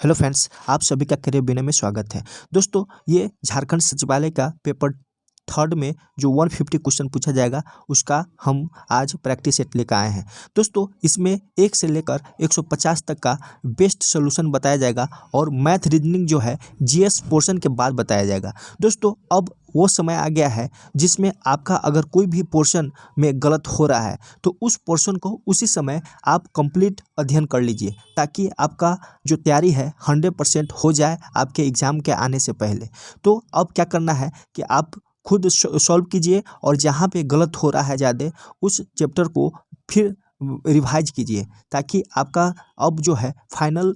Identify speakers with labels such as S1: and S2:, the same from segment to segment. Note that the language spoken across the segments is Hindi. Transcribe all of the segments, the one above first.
S1: हेलो फ्रेंड्स, आप सभी का करियर बिना में स्वागत है। दोस्तों, ये झारखंड सचिवालय का पेपर थर्ड में जो 150 क्वेश्चन पूछा जाएगा उसका हम आज प्रैक्टिस सेट लेकर आए हैं। दोस्तों, इसमें 1 से लेकर 150 तक का बेस्ट सोल्यूशन बताया जाएगा और मैथ रीजनिंग जो है जीएस पोर्शन के बाद बताया जाएगा। दोस्तों, अब वो समय आ गया है जिसमें आपका अगर कोई भी पोर्शन में गलत हो रहा है तो उस पोर्शन को उसी समय आप कंप्लीट अध्ययन कर लीजिए, ताकि आपका जो तैयारी है 100% हो जाए आपके एग्ज़ाम के आने से पहले। तो अब क्या करना है कि आप खुद सॉल्व कीजिए और जहाँ पे गलत हो रहा है ज़्यादा उस चैप्टर को फिर रिवाइज कीजिए, ताकि आपका अब जो है फाइनल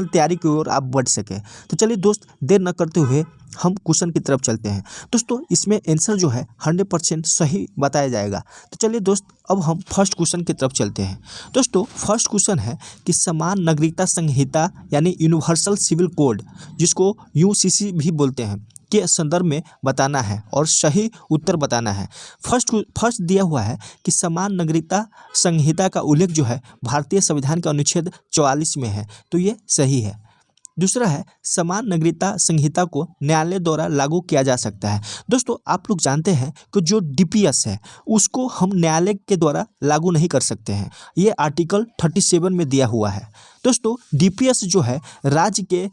S1: तैयारी की ओर आप बढ़ सके। तो चलिए दोस्त, देर न करते हुए हम क्वेश्चन की तरफ चलते हैं। दोस्तों, इसमें आंसर जो है 100% सही बताया जाएगा। तो चलिए दोस्त, अब हम फर्स्ट क्वेश्चन की तरफ चलते हैं। दोस्तों, फर्स्ट क्वेश्चन है कि समान नागरिकता संहिता यानी यूनिवर्सल सिविल कोड, जिसको यूसीसी भी बोलते हैं, के संदर्भ में बताना है और सही उत्तर बताना है। फर्स्ट दिया हुआ है कि समान नागरिकता संहिता का उल्लेख जो है भारतीय संविधान के अनुच्छेद 44 में है, तो ये सही है। दूसरा है समान नागरिकता संहिता को न्यायालय द्वारा लागू किया जा सकता है। दोस्तों, आप लोग जानते हैं कि जो डीपीएस है उसको हम न्यायालय के द्वारा लागू नहीं कर सकते हैं, ये आर्टिकल 37 में दिया हुआ है। दोस्तों, डीपीएस जो है राज्य के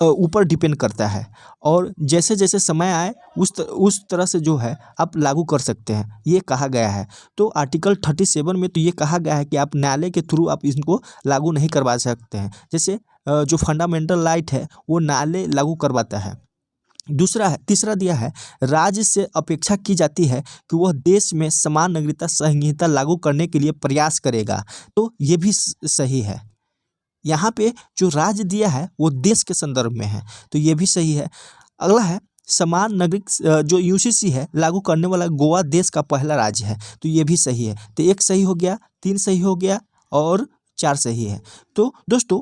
S1: ऊपर डिपेंड करता है और जैसे जैसे समय आए उस तरह से जो है आप लागू कर सकते हैं, ये कहा गया है। तो आर्टिकल 37 में तो ये कहा गया है कि आप न्यायालय के थ्रू आप इनको लागू नहीं करवा सकते हैं। जैसे जो फंडामेंटल राइट है वो न्यायालय लागू करवाता है। तीसरा दिया है राज्य से अपेक्षा की जाती है कि वह देश में समान नागरिकता संहिता लागू करने के लिए प्रयास करेगा, तो ये भी सही है। यहाँ पे जो राज्य दिया है वो देश के संदर्भ में है, तो ये भी सही है। अगला है समान नागरिक जो यूसीसी है लागू करने वाला गोवा देश का पहला राज्य है, तो ये भी सही है। तो 1 सही हो गया, 3 सही हो गया और 4 सही है। तो दोस्तों,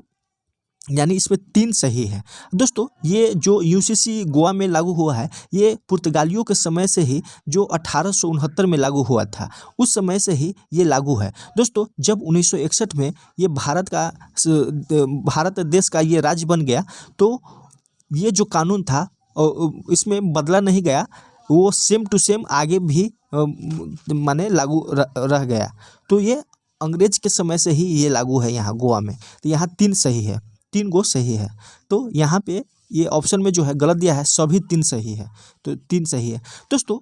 S1: यानी इसमें 3 सही है। दोस्तों, ये जो यूसीसी गोवा में लागू हुआ है ये पुर्तगालियों के समय से ही, जो 1869 में लागू हुआ था, उस समय से ही ये लागू है। दोस्तों, जब 1961 में ये भारत देश का ये राज्य बन गया, तो ये जो कानून था इसमें बदला नहीं गया, वो सेम टू सेम आगे भी माने लागू रह गया। तो ये अंग्रेज के समय से ही ये लागू है यहाँ गोवा में। तो यहाँ 3 सही है, 3 गो सही है। तो यहाँ पे ये ऑप्शन में जो है गलत दिया है, सभी 3 सही है, तो 3 सही है। दोस्तों,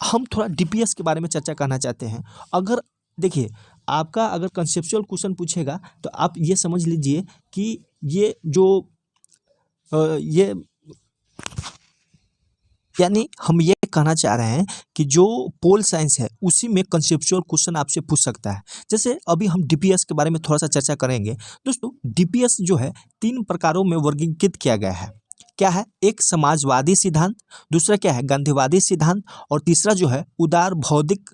S1: हम थोड़ा डीपीएस के बारे में चर्चा करना चाहते हैं। अगर देखिए, आपका अगर कंसेप्चुअल क्वेश्चन पूछेगा तो आप ये समझ लीजिए कि ये जो ये यानी हम ये कहना चाह रहे हैं कि जो पोल साइंस है उसी में कंसेप्चुअल क्वेश्चन आपसे पूछ सकता है। जैसे अभी हम डीपीएस के बारे में थोड़ा सा चर्चा करेंगे। दोस्तों, डीपीएस जो है 3 प्रकारों में वर्गीकृत किया गया है। क्या है? एक समाजवादी सिद्धांत, दूसरा क्या है गांधीवादी सिद्धांत, और तीसरा जो है उदार भौतिक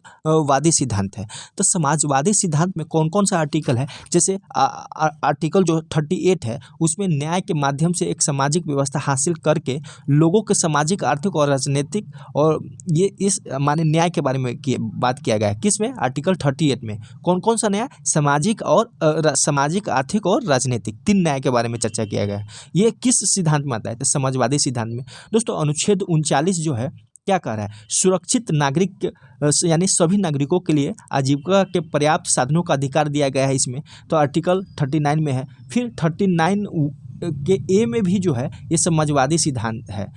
S1: वादी सिद्धांत है। तो समाजवादी सिद्धांत में कौन कौन सा आर्टिकल है? जैसे आर्टिकल जो 38 है उसमें न्याय के माध्यम से एक सामाजिक व्यवस्था हासिल करके लोगों के सामाजिक, आर्थिक और राजनीतिक, और ये इस माने न्याय के बारे में बात किया गया है। किस में? आर्टिकल 38 में। कौन कौन सा न्याय? सामाजिक और सामाजिक, आर्थिक और राजनीतिक, 3 न्याय के बारे में चर्चा किया गया है। ये किस सिद्धांत में आता है? समाजवादी सिद्धांत में। दोस्तों, अनुच्छेद 39 जो है क्या कह रहा है? सुरक्षित नागरिक यानी सभी नागरिकों के लिए आजीविका के पर्याप्त साधनों का अधिकार दिया गया है इसमें, तो आर्टिकल 39 में है। फिर 39 के ए में भी जो है ये समाजवादी सिद्धांत है।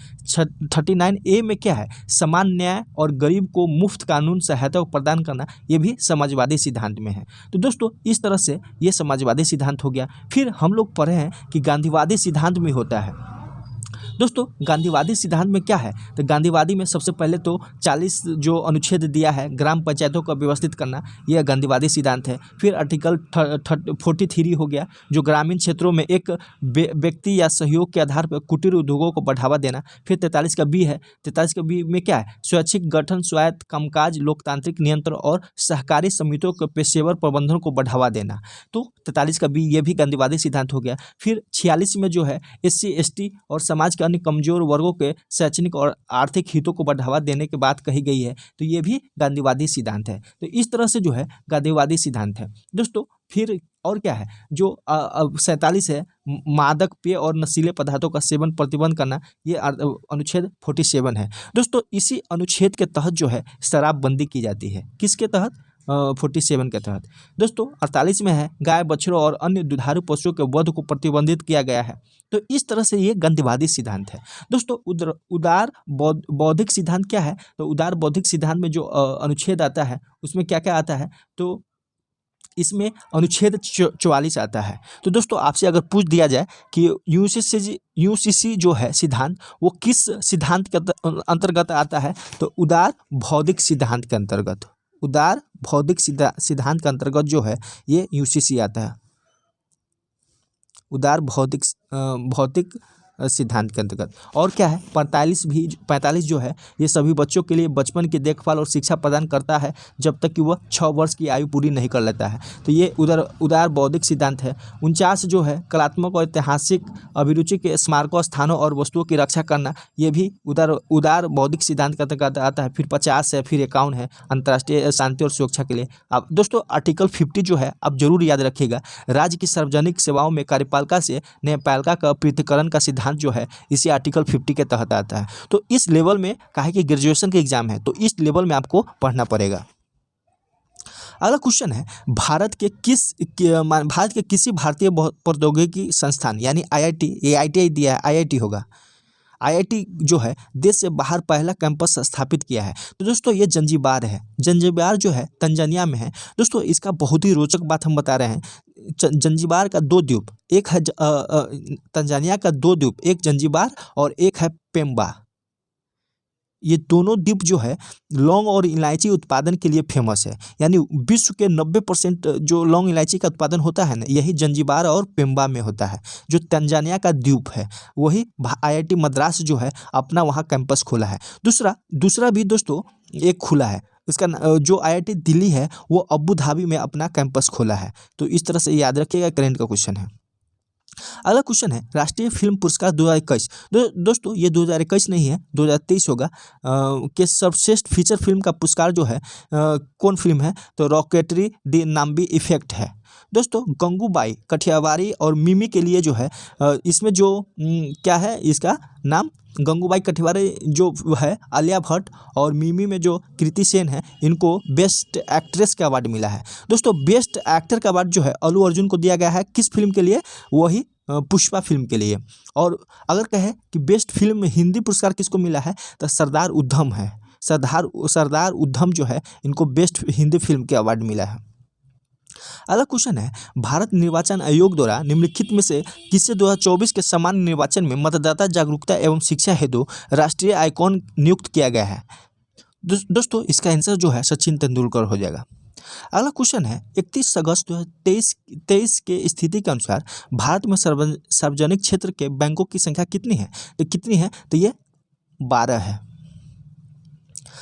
S1: 39 ए में क्या है? समान न्याय और गरीब को मुफ्त कानून सहायता प्रदान करना, ये भी समाजवादी सिद्धांत में है। तो दोस्तों, इस तरह से ये समाजवादी सिद्धांत हो गया। फिर हम लोग पढ़े हैं कि गांधीवादी सिद्धांत में होता है। दोस्तों, गांधीवादी सिद्धांत में क्या है? तो गांधीवादी में सबसे पहले तो 40 जो अनुच्छेद दिया है ग्राम पंचायतों को व्यवस्थित करना, यह गांधीवादी सिद्धांत है। फिर आर्टिकल 43 हो गया, जो ग्रामीण क्षेत्रों में एक व्यक्ति या सहयोग के आधार पर कुटीर उद्योगों को बढ़ावा देना। फिर 43 का बी है। 43 का बी में क्या है? स्वैच्छिक गठन, स्वायत्त कामकाज, लोकतांत्रिक नियंत्रण और सहकारी समितियों के पेशेवर प्रबंधन को बढ़ावा देना। तो 43 का बी, ये भी गांधीवादी सिद्धांत हो गया। फिर 46 में जो है SC ST और समाज अन्य कमजोर वर्गों के शैक्षणिक और आर्थिक हितों को बढ़ावा देने की बात कही गई है, तो ये भी गांधीवादी सिद्धांत है। तो इस तरह से जो है गांधीवादी सिद्धांत है। दोस्तों, फिर और क्या है जो 47 है, मादक पेय और नशीले पदार्थों का सेवन प्रतिबंध करना, ये अनुच्छेद 47 है। दोस्तों इसी अनुच्छेद के तहत जो है शराबबंदी की जाती है। किसके तहत? 47 के तहत। दोस्तों 48 में है गाय बछड़ों और अन्य दुधारू पशुओं के वध को प्रतिबंधित किया गया है। तो इस तरह से ये गांधीवादी सिद्धांत है। दोस्तों उदार बौद्धिक सिद्धांत क्या है? तो उदार बौद्धिक सिद्धांत में जो अनुच्छेद आता है उसमें क्या क्या आता है? तो इसमें अनुच्छेद 44 आता है। तो दोस्तों आपसे अगर पूछ दिया जाए कि यूसीसी जो है सिद्धांत वो किस सिद्धांत के अंतर्गत आता है? तो उदार भौतिक सिद्धांत के अंतर्गत, उदार भौतिक सिद्धांत के अंतर्गत जो है ये यूसीसी आता है, उदार भौतिक सिद्धांत के अंतर्गत। और क्या है 45 जो है ये सभी बच्चों के लिए बचपन की देखभाल और शिक्षा प्रदान करता है जब तक कि वह 6 वर्ष की आयु पूरी नहीं कर लेता है। तो ये उदार बौद्धिक सिद्धांत है। 49 जो है कलात्मक और ऐतिहासिक अभिरुचि के स्मारकों, स्थानों और वस्तुओं की रक्षा करना, ये भी उदार बौद्धिक सिद्धांत के अंतर्गत आता है। फिर 50 है, फिर 51 है अंतर्राष्ट्रीय शांति और सुरक्षा के लिए। अब दोस्तों आर्टिकल 50 जो है आप जरूर याद रखिएगा, राज्य की सार्वजनिक सेवाओं में कार्यपालिका से न्यायपालिका का पृथक्करण का सिद्धांत जो है इसी आर्टिकल 50 के तहत आता है। तो इस लेवल में कहा कि ग्रेजुएशन के एग्जाम है तो इस लेवल में आपको पढ़ना पड़ेगा। अगला क्वेश्चन है भारत के किसी भारतीय प्रौद्योगिकी संस्थान यानी आईआईटी दिया है, आईआईटी होगा, आईआईटी जो है देश से बाहर पहला कैंपस स्थापित किया है। तो दोस्तों ये जंजीबार है। जंजीबार जो है तंजानिया में है। दोस्तों इसका बहुत ही रोचक बात हम बता रहे हैं। जंजीबार का 2 द्वीप, एक है तंजानिया का 2 द्वीप, एक जंजीबार और एक है पेम्बा। ये दोनों द्वीप जो है लौंग और इलायची उत्पादन के लिए फेमस है। यानी विश्व के 90% जो लौंग इलायची का उत्पादन होता है ना, यही जंजीबार और पेम्बा में होता है। जो तंजानिया का द्वीप है वही आईआईटी मद्रास जो है अपना वहाँ कैंपस खोला है। दूसरा भी दोस्तों एक खुला है, उसका जो आईआईटी दिल्ली है वो अबू धाबी में अपना कैंपस खोला है। तो इस तरह से याद रखिएगा, करंट का क्वेश्चन है। अगला क्वेश्चन है राष्ट्रीय फिल्म पुरस्कार 2021। दोस्तों ये 2021 नहीं है, 2023 होगा। के सर्वश्रेष्ठ फीचर फिल्म का पुरस्कार जो है कौन फिल्म है? तो रॉकेटरी द नाम्बी इफेक्ट है। दोस्तों गंगूबाई कठियावारी और मिमी के लिए जो है इसमें जो क्या है इसका नाम, गंगूबाई कठियावारी जो है आलिया भट्ट और मिमी में जो कृति सेन है, इनको बेस्ट एक्ट्रेस का अवार्ड मिला है। दोस्तों बेस्ट एक्टर का अवार्ड जो है अल्लू अर्जुन को दिया गया है। किस फिल्म के लिए? वही पुष्पा फिल्म के लिए। और अगर कहे कि बेस्ट फिल्म हिंदी पुरस्कार किसको मिला है तो सरदार उधम है। सरदार उधम जो है इनको बेस्ट हिंदी फिल्म के अवार्ड मिला है। अगला क्वेश्चन है भारत निर्वाचन आयोग द्वारा निम्नलिखित में से किसे 2024 के सामान्य निर्वाचन में मतदाता जागरूकता एवं शिक्षा हेतु राष्ट्रीय आइकॉन नियुक्त किया गया है? दोस्तों इसका आंसर जो है सचिन तेंदुलकर हो जाएगा। अगला क्वेश्चन है 31 अगस्त 2023 के स्थिति के अनुसार भारत में सार्वजनिक क्षेत्र के बैंकों की संख्या कितनी है? तो ये 12 है।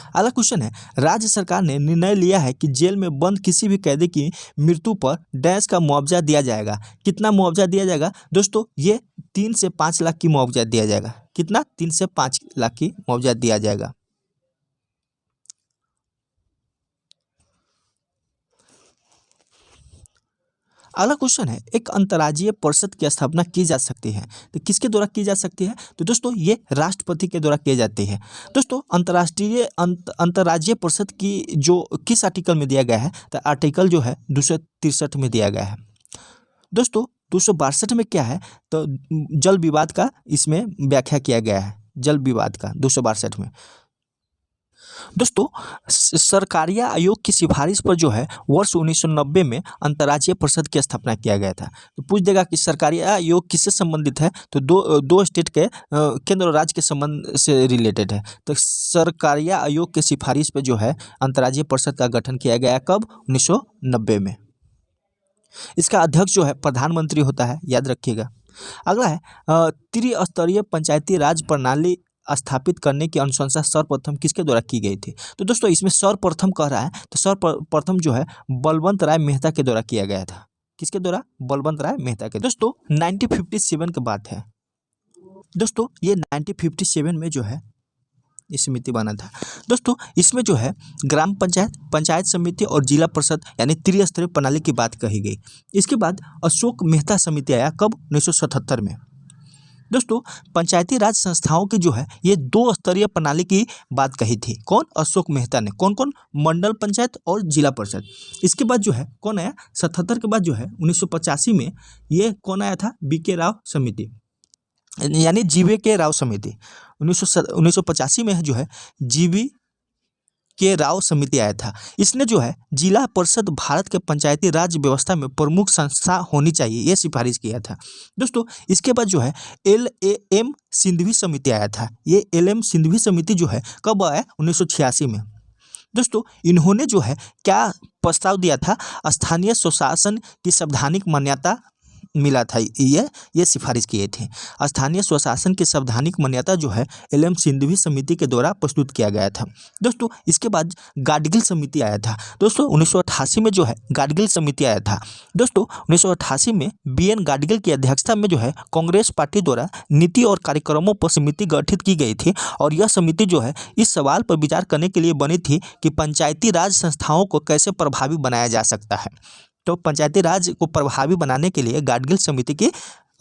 S1: अगला क्वेश्चन है राज्य सरकार ने निर्णय लिया है कि जेल में बंद किसी भी कैदी की मृत्यु पर डैश का मुआवजा दिया जाएगा। कितना मुआवजा दिया जाएगा? दोस्तों ये 3 से 5 लाख की मुआवजा दिया जाएगा। कितना? 3 से 5 लाख की मुआवजा दिया जाएगा। अगला क्वेश्चन है एक अंतर्राज्यीय परिषद की स्थापना की जा सकती है तो किसके द्वारा की जा सकती है? तो दोस्तों ये राष्ट्रपति के द्वारा की जाती है। दोस्तों अंतर्राज्यीय परिषद की जो किस आर्टिकल में दिया गया है? तो आर्टिकल जो है 263 में दिया गया है। दोस्तों 262 में क्या है? तो जल विवाद का इसमें व्याख्या किया गया है, जल विवाद का 262 में। दोस्तों सरकारिया आयोग की सिफारिश पर जो है वर्ष 1990 में अंतर्राज्यीय परिषद की स्थापना किया गया था। तो पूछ देगा कि सरकारिया आयोग किससे संबंधित है? तो दो स्टेट के केंद्र और राज्य के संबंध से रिलेटेड है। तो सरकारिया आयोग के सिफारिश पर जो है अंतर्राज्यीय परिषद का गठन किया गया। कब? 1990 में। इसका अध्यक्ष जो है प्रधानमंत्री होता है, याद रखिएगा। अगला है त्रिस्तरीय पंचायती राज प्रणाली स्थापित करने की अनुशंसा सर्वप्रथम किसके द्वारा की गई थी? तो दोस्तों इसमें सर्वप्रथम कह रहा है तो सर्वप्रथम जो है बलवंत राय मेहता के द्वारा किया गया था। किसके द्वारा? बलवंत राय मेहता के। दोस्तों 1957 की बात है। दोस्तों ये 1957 में जो है ये समिति बना था। दोस्तों इसमें जो है ग्राम पंचायत, पंचायत समिति और जिला परिषद यानी त्रिस्तरीय प्रणाली की बात कही गई। इसके बाद अशोक मेहता समिति आया, कब? 1977 में। दोस्तों पंचायती राज संस्थाओं की जो है ये 2 स्तरीय प्रणाली की बात कही थी। कौन? अशोक मेहता ने। कौन कौन? मंडल पंचायत और जिला परिषद। इसके बाद जो है कौन आया? 77 के बाद जो है 1985 में ये कौन आया था? बीके राव समिति, यानी जीवे के राव समिति। 1985 में जो है जीवी के राव समिति आया था। इसने जो है जिला परिषद भारत के पंचायती राज व्यवस्था में प्रमुख संस्था होनी चाहिए, ये सिफारिश किया था। दोस्तों इसके बाद जो है LAM सिंधवी समिति आया था। ये LM सिंधवी समिति जो है कब आया? 1986 में। दोस्तों इन्होंने जो है क्या प्रस्ताव दिया था? स्थानीय स्वशासन की संवैधानिक मान्यता मिला था, ये सिफारिश किए थे। स्थानीय स्वशासन की संवैधानिक मान्यता जो है LM सिंधवी समिति के द्वारा प्रस्तुत किया गया था। दोस्तों इसके बाद गाडगिल समिति आया था। दोस्तों 1988 में जो है गाडगिल समिति आया था। दोस्तों 1988 में BN गाडगिल की अध्यक्षता में जो है कांग्रेस पार्टी द्वारा नीति और कार्यक्रमों पर समिति गठित की गई थी और यह समिति जो है इस सवाल पर विचार करने के लिए बनी थी कि पंचायती राज संस्थाओं को कैसे प्रभावी बनाया जा सकता है। तो पंचायती राज को प्रभावी बनाने के लिए गाडगिल समिति की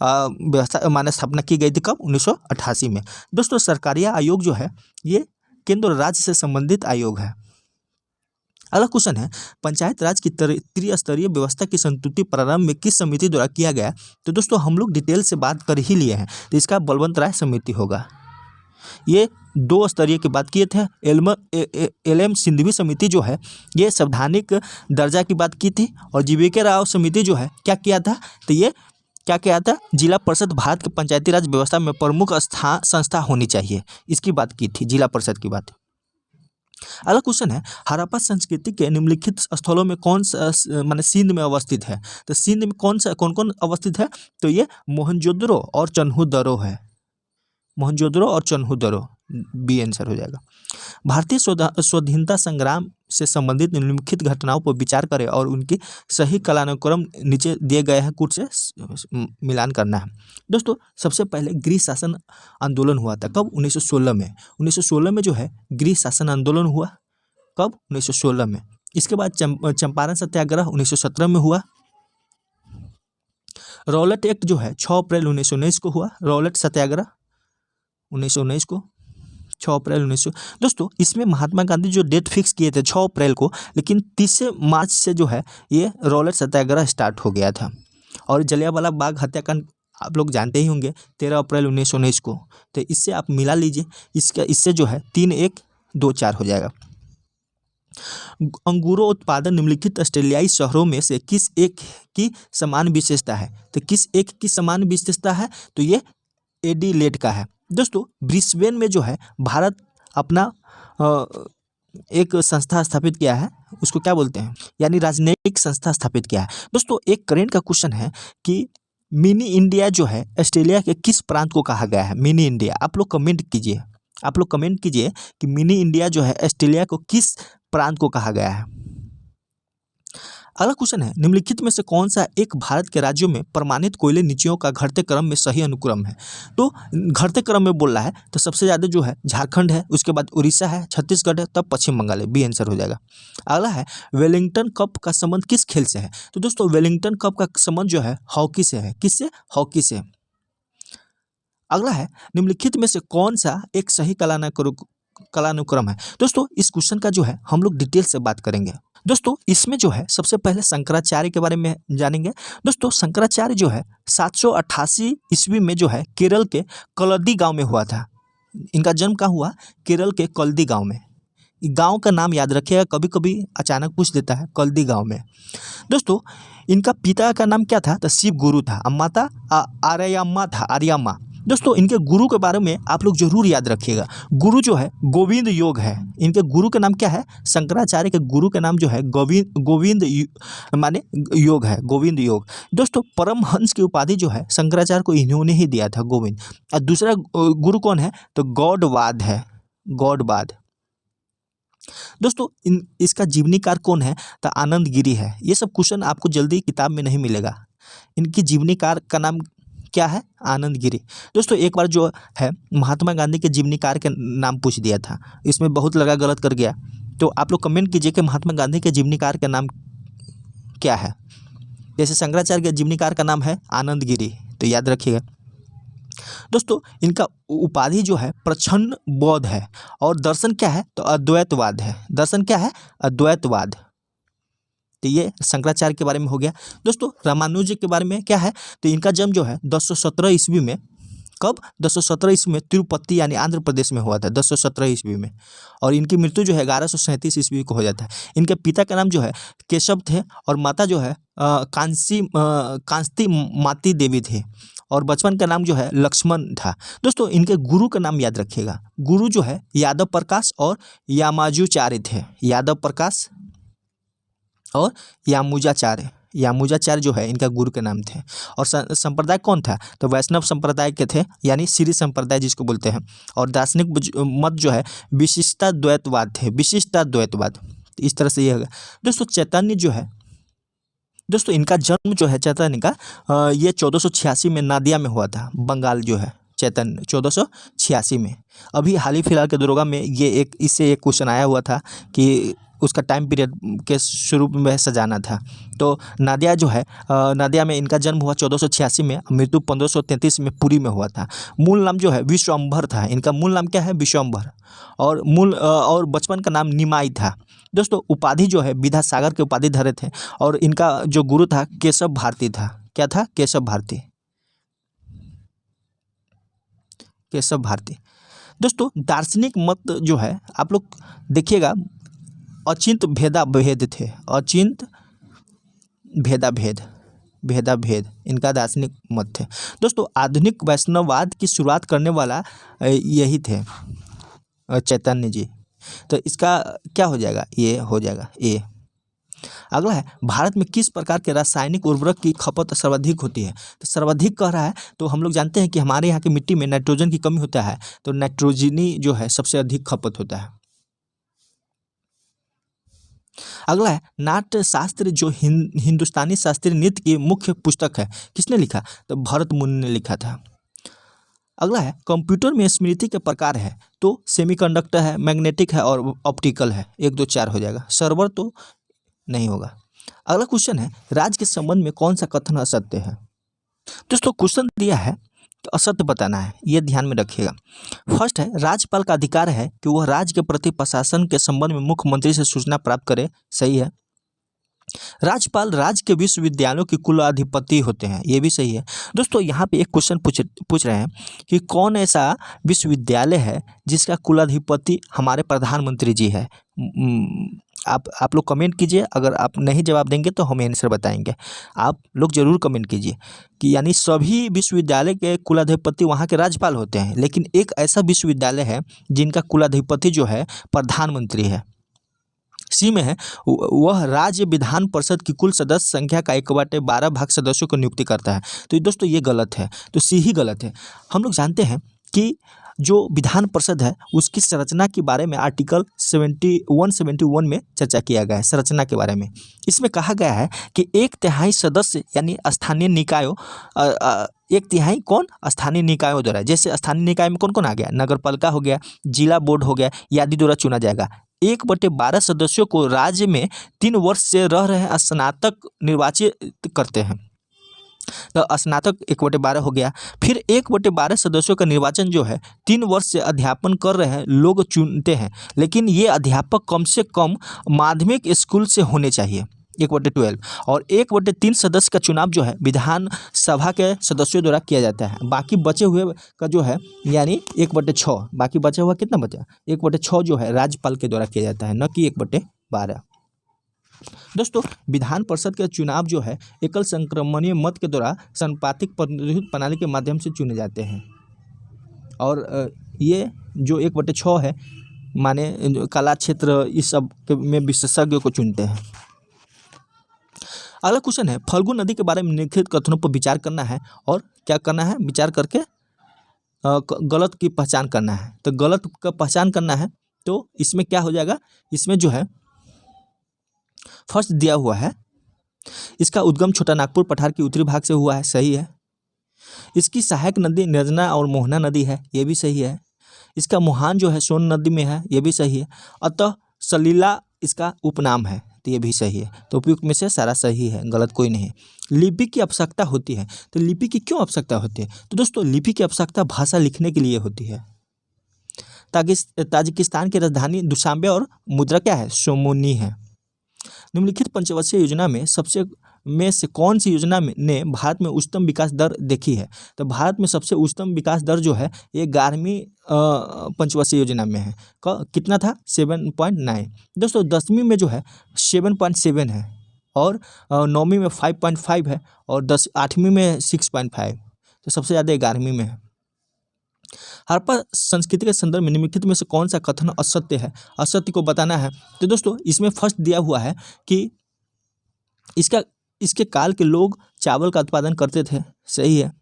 S1: व्यवस्था माने स्थापना की गई थी, कब? 1988 में। दोस्तों सरकारिया आयोग जो है ये केंद्र और राज्य से संबंधित आयोग है। अगला क्वेश्चन है पंचायत राज की त्रिस्तरीय व्यवस्था की संस्तुति प्रारंभ में किस समिति द्वारा किया गया? तो दोस्तों हम लोग डिटेल से बात कर ही लिए हैं, तो इसका बलवंत राय समिति होगा। ये 2 स्तरीय की बात किए थे। LM सिंधवी समिति जो है ये संवैधानिक दर्जा की बात की थी और जीवीके राव समिति जो है क्या किया था? तो ये क्या किया था? जिला परिषद भारत के पंचायती राज व्यवस्था में प्रमुख संस्था होनी चाहिए, इसकी बात की थी, जिला परिषद की बात। अगला क्वेश्चन है हड़प्पा संस्कृति के निम्नलिखित स्थलों में कौन सा माने सिंध में अवस्थित है? तो सिंध में कौन कौन अवस्थित है? तो ये मोहनजोदड़ो और चन्हूदरो है। मोहनजोदड़ो और चन्हूदरो बी आंसर हो जाएगा। भारतीय स्वाधीनता संग्राम से संबंधित निम्नलिखित घटनाओं पर विचार करें और उनकी सही कालानुक्रम नीचे दिए गए हैं कुछ से मिलान करना है। दोस्तों सबसे पहले गृह शासन आंदोलन हुआ था, कब? 1916 में। 1916 में जो है गृह शासन आंदोलन हुआ, कब? 1916 में। इसके बाद चंपारण सत्याग्रह 1917 में हुआ। रॉलेट एक्ट जो है 6 अप्रैल 1919 को हुआ। रॉलेट सत्याग्रह 1919 को, 6 अप्रैल 1900। दोस्तों इसमें महात्मा गांधी जो डेट फिक्स किए थे 6 अप्रैल को, लेकिन 30 मार्च से जो है ये रॉलेट सत्याग्रह स्टार्ट हो गया था। और जलियांवाला बाग हत्याकांड आप लोग जानते ही होंगे 13 अप्रैल 1919 को। तो इससे आप मिला लीजिए, इससे जो है 3-1-2-4 हो जाएगा। अंगूरों उत्पादन निम्नलिखित ऑस्ट्रेलियाई शहरों में से किस एक की समान विशेषता है? तो किस एक की समान विशेषता है? तो ये एडिलेड का है। दोस्तों ब्रिस्बेन में जो है भारत अपना एक संस्था स्थापित किया है, उसको क्या बोलते हैं? यानी राजनयिक संस्था स्थापित किया है। दोस्तों एक करेंट का क्वेश्चन है कि मिनी इंडिया जो है ऑस्ट्रेलिया के किस प्रांत को कहा गया है? Mini India. आप लोग कमेंट कीजिए कि मिनी इंडिया जो है ऑस्ट्रेलिया को किस प्रांत को कहा गया है। अगला क्वेश्चन है निम्नलिखित में से कौन सा एक भारत के राज्यों में प्रमाणित कोयले नीचियों का घटते क्रम में सही अनुक्रम है? तो घटते क्रम में बोल रहा है तो सबसे ज़्यादा जो है झारखंड है, उसके बाद उड़ीसा है, छत्तीसगढ़ है, तब पश्चिम बंगाल है। बी आंसर हो जाएगा। अगला है वेलिंगटन कप का संबंध किस खेल से है? तो दोस्तों वेलिंगटन कप का संबंध जो है हॉकी से है। किससे? हॉकी से। अगला है निम्नलिखित में से कौन सा एक सही कालानुक्रम है? दोस्तों इस क्वेश्चन का जो है हम लोग डिटेल से बात करेंगे। दोस्तों इसमें जो है सबसे पहले शंकराचार्य के बारे में जानेंगे। दोस्तों शंकराचार्य जो है 788 ईस्वी में जो है केरल के कलदी गांव में हुआ था। इनका जन्म कहाँ हुआ? केरल के कल्दी गांव में। गांव का नाम याद रखिएगा, कभी कभी अचानक पूछ देता है, कल्दी गांव में। दोस्तों इनका पिता का नाम क्या था? तो शिव गुरु था। अम्मा था आर्यम्मा। दोस्तों इनके गुरु के बारे में आप लोग जरूर याद रखिएगा। गुरु जो है गोविंद योग है। इनके गुरु का नाम क्या है? शंकराचार्य के गुरु का नाम जो है गोविंद माने योग है, गोविंद योग। दोस्तों परमहंस की उपाधि जो है शंकराचार्य को इन्होंने ही दिया था, गोविंद। और दूसरा गुरु कौन है? तो गौड़वाद है, गौड़वाद। दोस्तों इसका जीवनीकार कौन है? तो आनंद गिरी है। ये सब क्वेश्चन आपको जल्दी किताब में नहीं मिलेगा। इनकी जीवनीकार का नाम क्या है? आनंद गिरी। दोस्तों एक बार जो है महात्मा गांधी के जीवनीकार के नाम पूछ दिया था, इसमें बहुत लड़का गलत कर गया, तो आप लोग कमेंट कीजिए कि महात्मा गांधी के जीवनीकार का नाम क्या है। जैसे शंकराचार्य के जीवनीकार का नाम है आनंद गिरी, तो याद रखिएगा। दोस्तों इनका उपाधि जो है प्रच्छन्न बौद्ध है, और दर्शन क्या है? तो अद्वैतवाद है। दर्शन क्या है? अद्वैतवाद। तो ये शंकराचार्य के बारे में हो गया। दोस्तों रामानुज जी के बारे में क्या है? तो इनका जन्म जो है 1017 ईस्वी में, कब? 1017 ईस्वी में तिरुपति यानी आंध्र प्रदेश में हुआ था, 1017 ईस्वी में। और इनकी मृत्यु जो है 1137 ईस्वी को हो जाता है। इनके पिता का नाम जो है केशव थे, और माता जो है कांस्ती माती देवी थे, और बचपन का नाम जो है लक्ष्मण था। दोस्तों इनके गुरु का नाम याद रखिएगा। गुरु जो है यादव प्रकाश और यामाजुचार्य थे। यादव प्रकाश और यामुजाचार्य जो है इनका गुरु के नाम थे। और संप्रदाय कौन था? तो वैष्णव संप्रदाय के थे, यानी श्री संप्रदाय जिसको बोलते हैं। और दार्शनिक मत जो है विशिष्टाद्वैतवाद थे, विशिष्टाद्वैतवाद। इस तरह से ये होगा। दोस्तों चैतन्य जो है, दोस्तों इनका जन्म जो है चैतन्य का ये 1486 में नादिया में हुआ था, बंगाल जो है चैतन्य 1486 में। अभी हाल ही फिलहाल के दरोगा में ये इससे एक क्वेश्चन आया हुआ था कि उसका टाइम पीरियड के शुरू में सजाना था। तो नादिया जो है नादिया में इनका जन्म हुआ 1486 में, मृत्यु 1533 में पुरी में हुआ था। मूल नाम जो है विश्वम्भर था। इनका मूल नाम क्या है? विश्वम्भर। और बचपन का नाम निमाई था। दोस्तों उपाधि जो है विद्यासागर के उपाधि धरे थे, और इनका जो गुरु था केशव भारती था। क्या था? केशव भारती। दोस्तों दार्शनिक मत जो है आप लोग देखिएगा, अचिंत भेदाभेद थे। अचिंत भेदाभेद इनका दार्शनिक मत थे। दोस्तों आधुनिक वैष्णववाद की शुरुआत करने वाला यही थे चैतन्य जी। तो इसका क्या हो जाएगा? ये हो जाएगा ए। अगला है भारत में किस प्रकार के रासायनिक उर्वरक की खपत सर्वाधिक होती है? तो सर्वाधिक कह रहा है, तो हम लोग जानते हैं कि हमारे यहाँ की मिट्टी में नाइट्रोजन की कमी होता है, तो नाइट्रोजनी जो है सबसे अधिक खपत होता है। अगला है नाट्य शास्त्र जो हिंदुस्तानी शास्त्रीय नृत्य की मुख्य पुस्तक है, किसने लिखा? तो भरत मुनि ने लिखा था। अगला है कंप्यूटर में स्मृति के प्रकार है, तो सेमीकंडक्टर है, मैग्नेटिक है और ऑप्टिकल है। 1 2 4 हो जाएगा, सर्वर तो नहीं होगा। अगला क्वेश्चन है राज्य के संबंध में कौन सा कथन असत्य है? दोस्तों क्वेश्चन दिया है तो असत्य बताना है, ये ध्यान में रखिएगा। फर्स्ट है राज्यपाल का अधिकार है कि वह राज्य के प्रति प्रशासन के संबंध में मुख्यमंत्री से सूचना प्राप्त करे, सही है। राज्यपाल राज्य के विश्वविद्यालयों के कुलाधिपति होते हैं, ये भी सही है। दोस्तों यहाँ पे एक क्वेश्चन पूछ रहे हैं कि कौन ऐसा विश्वविद्यालय है जिसका कुलाधिपति हमारे प्रधानमंत्री जी है। आप लोग कमेंट कीजिए, अगर आप नहीं जवाब देंगे तो हम आंसर बताएंगे। आप लोग जरूर कमेंट कीजिए कि यानी सभी विश्वविद्यालय के कुलाधिपति वहाँ के राज्यपाल होते हैं, लेकिन एक ऐसा विश्वविद्यालय है जिनका कुलाधिपति जो है प्रधानमंत्री है। सी में है वह राज्य विधान परिषद की कुल सदस्य संख्या का 1/12 भाग सदस्यों को नियुक्ति करता है। तो दोस्तों ये गलत है, तो सी ही गलत है। हम लोग जानते हैं कि जो विधान परिषद है उसकी संरचना के बारे में आर्टिकल 171 में चर्चा किया गया है। संरचना के बारे में इसमें कहा गया है कि 1/3 सदस्य यानी स्थानीय निकायों 1/3 कौन? स्थानीय निकायों द्वारा। जैसे स्थानीय निकाय में कौन कौन आ गया? नगर पालिका हो गया, जिला बोर्ड हो गया, आदि द्वारा चुना जाएगा। 1/12 सदस्यों को राज्य में 3 वर्ष से रह रहे स्नातक निर्वाचित करते हैं। तो स्नातक 1/12 हो गया। फिर 1/12 सदस्यों का निर्वाचन जो है 3 वर्ष से अध्यापन कर रहे लोग चुनते हैं, लेकिन ये अध्यापक कम से कम माध्यमिक स्कूल से होने चाहिए। 1/12 और 1/3 सदस्य का चुनाव जो है विधान सभा के सदस्यों द्वारा किया जाता है। बाकी बचे हुए का जो है यानी 1/6, बाकी बचा हुआ कितना बचा? 1/6 जो है राज्यपाल के द्वारा किया जाता है, न कि 1/12। दोस्तों विधान परिषद के चुनाव जो है एकल संक्रमणीय मत के द्वारा संपातिक प्रतिनिधित्व प्रणाली के माध्यम से चुने जाते हैं। और ये जो 1/6 है माने कला क्षेत्र इस सब में विशेषज्ञों को चुनते हैं। अगला क्वेश्चन है फल्गु नदी के बारे में निम्नलिखित कथनों पर विचार करना है, और क्या करना है? विचार करके गलत की पहचान करना है। तो गलत का पहचान करना है, तो इसमें क्या हो जाएगा? इसमें जो है फर्स्ट दिया हुआ है इसका उद्गम छोटा नागपुर पठार के उत्तरी भाग से हुआ है, सही है। इसकी सहायक नदी निर्जना और मोहना नदी है, ये भी सही है। इसका मुहान जो है सोन नदी में है, ये भी सही है। अतः सलीला इसका उपनाम है, तो ये भी सही है। तो उपयुक्त में से सारा सही है, गलत कोई नहीं है। लिपि की आवश्यकता होती है, तो लिपि की क्यों आवश्यकता होती है? तो दोस्तों लिपि की आवश्यकता भाषा लिखने के लिए होती है। ताजिकिस्तान की राजधानी दुशांबे और मुद्रा क्या है? सोमोनी है। निम्नलिखित पंचवर्षीय योजना में से कौन सी योजना ने भारत में उच्चतम विकास दर देखी है? तो भारत में सबसे उच्चतम विकास दर जो है ये 11वीं पंचवर्षीय योजना में है। कितना था? 7.9। दोस्तों 10वीं में जो है 7.7 है, और 9वीं में 5.5 है, और 8वीं में 6.5। तो सबसे ज़्यादा 11वीं में है। हड़प्पा संस्कृति के संदर्भ में निम्नलिखित में से कौन सा कथन असत्य है? असत्य को बताना है। तो दोस्तों इसमें फर्स्ट दिया हुआ है कि इसके काल के लोग चावल का उत्पादन करते थे, सही है।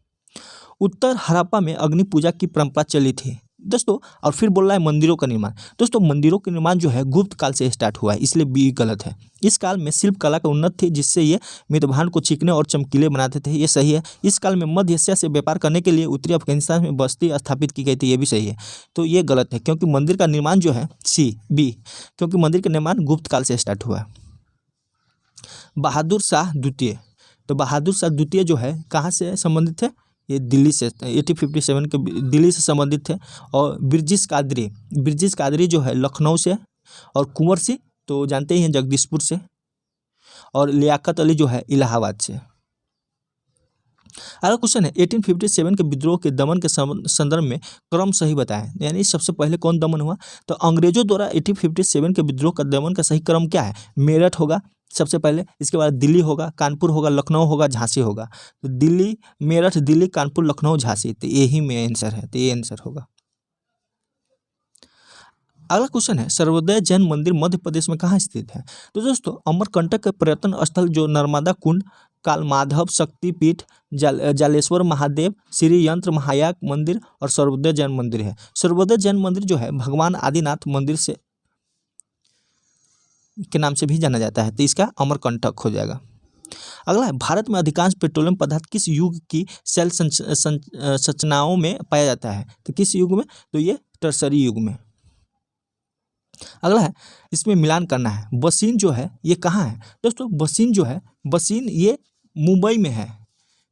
S1: उत्तर हड़प्पा में अग्नि पूजा की परंपरा चली थी दोस्तों, और फिर बोल रहा है मंदिरों का निर्माण। दोस्तों मंदिरों का निर्माण जो है गुप्त काल से स्टार्ट हुआ है, इसलिए बी गलत है। इस काल में शिल्प कला का उन्नत थी, जिससे ये मृतभांड को चिकने और चमकीले बनाते थे, ये सही है। इस काल में मध्य एशिया से व्यापार करने के लिए उत्तरी अफगानिस्तान में बस्ती स्थापित की गई थी, ये भी सही है। तो ये गलत है, क्योंकि मंदिर का निर्माण जो है बी, क्योंकि मंदिर का निर्माण गुप्त काल से स्टार्ट हुआ है। बहादुर शाह द्वितीय, तो बहादुर शाह द्वितीय जो है कहाँ से संबंधित थे? ये दिल्ली से 1857 के दिल्ली से संबंधित थे। और ब्रिजेश कादरी जो है लखनऊ से, और कुंवर सिंह तो जानते ही हैं जगदीशपुर से, और लियाकत अली जो है इलाहाबाद से। अगला क्वेश्चन है 1857 के विद्रोह के दमन के संदर्भ में क्रम सही बताएं, यानी सबसे पहले कौन दमन हुआ? तो अंग्रेजों द्वारा 1857 के विद्रोह का दमन का सही क्रम क्या है? मेरठ होगा सबसे पहले, इसके बाद दिल्ली होगा, कानपुर होगा, लखनऊ होगा, झांसी होगा। तो दिल्ली, मेरठ, दिल्ली, कानपुर, लखनऊ, झांसी, तो यही में आंसर है, तो ये आंसर होगा। अगला क्वेश्चन है सर्वोदय जैन मंदिर मध्य प्रदेश में कहाँ स्थित है? तो दोस्तों अमरकंटक के पर्यटन स्थल जो नर्मदा कुंड, काल माधव शक्तिपीठ, जालेश्वर महादेव, श्री यंत्र महायाग मंदिर और सर्वोदय जैन मंदिर है। सर्वोदय जैन मंदिर जो है भगवान आदिनाथ मंदिर से के नाम से भी जाना जाता है, तो इसका अमरकंटक हो जाएगा। अगला है भारत में अधिकांश पेट्रोलियम पदार्थ किस युग की सेल संरचनाओं में पाया जाता है? तो किस युग में? तो ये टर्सरी युग में। अगला है इसमें मिलान करना है। बसीन जो है ये कहाँ है? दोस्तों बसीन ये मुंबई में है,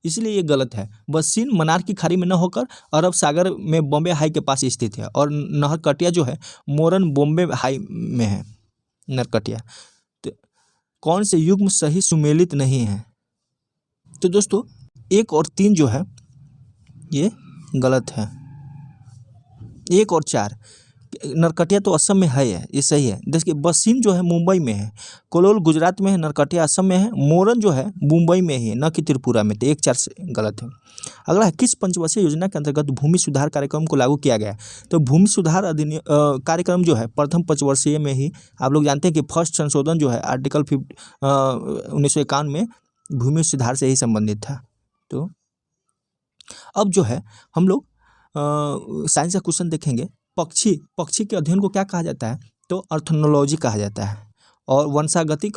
S1: इसलिए ये गलत है। बसीन मन्नार की खाड़ी में न होकर अरब सागर में बॉम्बे हाई के पास स्थित है, और नरकटिया जो है मोरन बॉम्बे हाई में है, नरकटिया। तो कौन से युग्म सही सुमेलित नहीं है? तो दोस्तों 1 और 3 जो है ये गलत है। 1 और 4, नरकटिया तो असम में है, ये सही है। देखिए बसीन जो है मुंबई में है, कोलोल गुजरात में है, नरकटिया असम में है, मोरन जो है मुंबई में ही है, न कि त्रिपुरा में, तो 1-4 से गलत है। अगला है किस पंचवर्षीय योजना के अंतर्गत भूमि सुधार कार्यक्रम को लागू किया गया? तो भूमि सुधार कार्यक्रम जो है प्रथम पंचवर्षीय में ही, आप लोग जानते हैं कि फर्स्ट संशोधन जो है आर्टिकल 1951 में भूमि सुधार से ही संबंधित था। तो अब जो है हम लोग साइंस का क्वेश्चन देखेंगे। पक्षी के अध्ययन को क्या कहा जाता है? तो ऑर्थोनोलॉजी कहा जाता है। और वंशागति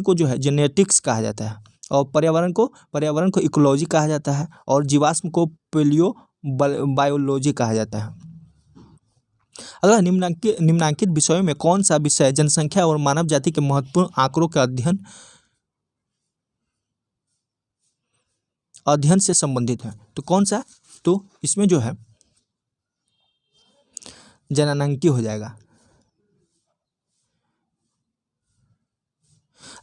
S1: को जो है जेनेटिक्स कहा जाता है। और पर्यावरण को इकोलॉजी कहा जाता है। और जीवाश्म को बायोलॉजी कहा जाता है। अगला निम्नांकित विषयों में कौन सा विषय जनसंख्या और मानव जाति के महत्वपूर्ण आंकड़ों के अध्ययन से संबंधित है? तो कौन सा? तो इसमें जो है जननांकी हो जाएगा।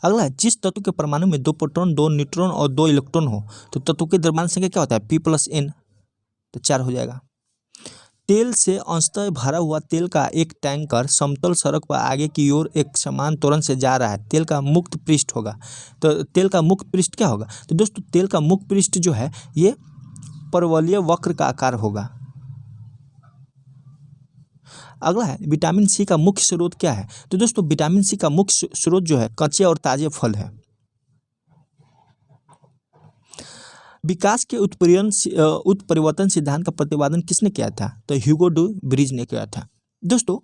S1: अगला है जिस तत्व के परमाणु में 2 प्रोटॉन, 2 न्यूट्रॉन और 2 इलेक्ट्रॉन हो तो तत्व की द्रव्यमान संख्या क्या होता है? P+N, तो 4 हो जाएगा। तेल से अंशतः भरा हुआ तेल का एक टैंकर समतल सड़क पर आगे की ओर एक समान त्वरण से जा रहा है, तेल का मुक्त पृष्ठ होगा। तो तेल का मुक्त पृष्ठ क्या होगा? तो दोस्तों तेल का मुक्त पृष्ठ जो है ये परवलय वक्र का आकार होगा। अगला है विटामिन सी का मुख्य स्रोत क्या है? तो दोस्तों विटामिन सी का मुख्य स्रोत जो है कच्चे और ताजे फल है। विकास के उत्परिवर्तन सिद्धांत का प्रतिपादन किसने किया था? तो ह्यूगो डू ब्रिज ने किया था। दोस्तों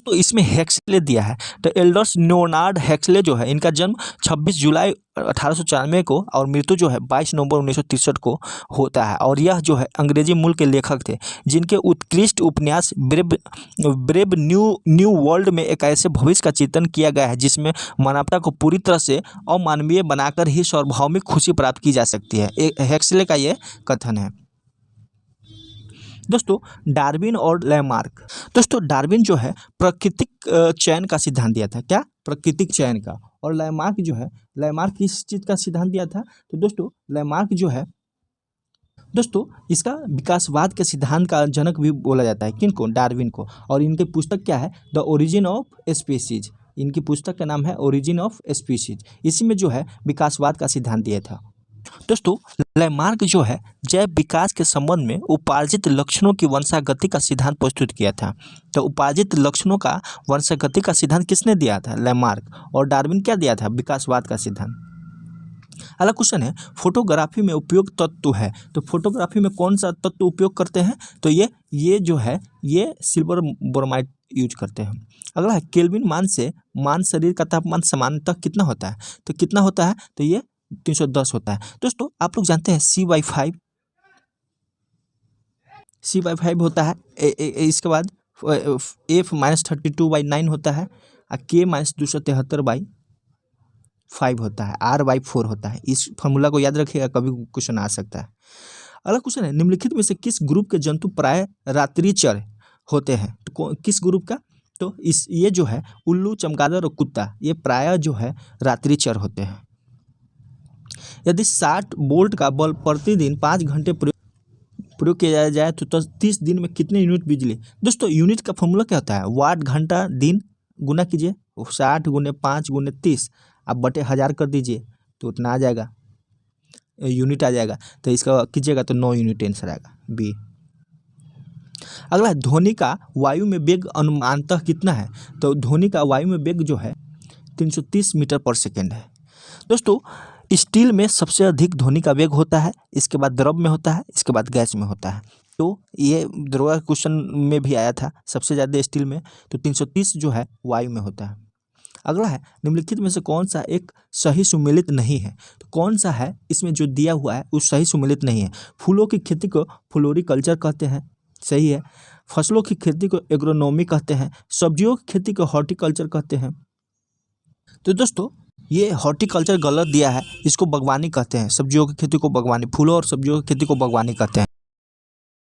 S1: दोस्तों इसमें हेक्सले दिया है, तो एल्डर्स लियोनार्ड हेक्सले जो है इनका जन्म 26 जुलाई 1894 को और मृत्यु जो है 22 नवंबर 1963 को होता है। और यह जो है अंग्रेजी मूल के लेखक थे जिनके उत्कृष्ट उपन्यास ब्रेव न्यू वर्ल्ड में एक ऐसे भविष्य का चित्रण किया गया है जिसमें मानवता को पूरी तरह से अमानवीय बनाकर ही सार्वभौमिक खुशी प्राप्त की जा सकती है। हेक्सले का ये कथन है। दोस्तों डार्विन और लैमार्क। दोस्तों डार्विन जो है प्राकृतिक चयन का सिद्धांत दिया था, क्या? प्राकृतिक चयन का। और लैमार्क जो है, लैमार्क किस चीज़ का सिद्धांत दिया था? तो दोस्तों लैमार्क जो है, दोस्तों इसका विकासवाद के सिद्धांत का जनक भी बोला जाता है। किनको? डार्विन को। और इनकी पुस्तक क्या है? The origin of species. इनकी पुस्तक का नाम है ओरिजिन ऑफ स्पीसीज। इसी में जो है विकासवाद का सिद्धांत दिया था। दोस्तों लैमार्क जो है जैव विकास के संबंध में उपार्जित लक्षणों की वंशागति का सिद्धांत प्रस्तुत किया था। तो उपार्जित लक्षणों का वंशागति का सिद्धांत किसने दिया था? लैमार्क। और डार्विन क्या दिया था? विकासवाद का सिद्धांत। अगला क्वेश्चन है फोटोग्राफी में उपयोग तत्व है, तो फोटोग्राफी में कौन सा तत्व उपयोग करते हैं? तो ये जो है ये सिल्वर ब्रोमाइड यूज करते हैं। अगला है केल्विन मान से मान शरीर का तापमान सामान्यतः कितना होता है? तो कितना होता है? तो ये 310 होता है। दोस्तों आप लोग जानते हैं C/5 होता है। इसके बाद F-32/9 होता है और K-273/5 होता है, R/4 होता है। इस फॉर्मूला को याद रखिएगा, कभी क्वेश्चन आ सकता है। अगला क्वेश्चन है निम्नलिखित में से किस ग्रुप के जंतु प्राय रात्रिचर होते हैं? तो किस ग्रुप का? तो ये जो है उल्लू, चमगादड़ और कुत्ता, ये प्राय जो है रात्रिचर होते हैं। यदि 60 वोल्ट का बल्ब प्रतिदिन 5 घंटे प्रयोग किया जाए तो 30 दिन में कितने यूनिट बिजली? दोस्तों यूनिट का फॉर्मूला क्या होता है? वाट घंटा दिन गुना कीजिए, 60 × 5 × 30 आप बटे 1000 कर दीजिए तो उतना आ जाएगा, यूनिट आ जाएगा। तो इसका कीजिएगा तो 9 यूनिट आंसर आएगा, बी। अगला ध्वनि का वायु में वेग अनुमानतः कितना है? तो ध्वनि का वायु में वेग जो है 330 मीटर पर सेकेंड है। दोस्तों स्टील में सबसे अधिक ध्वनि का वेग होता है, इसके बाद द्रव में होता है, इसके बाद गैस में होता है। तो ये द्रव क्वेश्चन में भी आया था, सबसे ज़्यादा स्टील में, तो 330 जो है वायु में होता है। अगला है निम्नलिखित में से कौन सा एक सही सुमेलित नहीं है? तो कौन सा है इसमें जो दिया हुआ है वो सही सुमेलित नहीं है? फूलों की खेती को फ्लोरिकल्चर कहते हैं, सही है। फसलों की खेती को एग्रोनॉमी कहते हैं। सब्जियों की खेती को हॉर्टिकल्चर कहते हैं। तो दोस्तों ये हॉर्टिकल्चर गलत दिया है, इसको बागवानी कहते हैं। सब्जियों की खेती को बागवानी, फूलों और सब्जियों की खेती को बागवानी कहते हैं,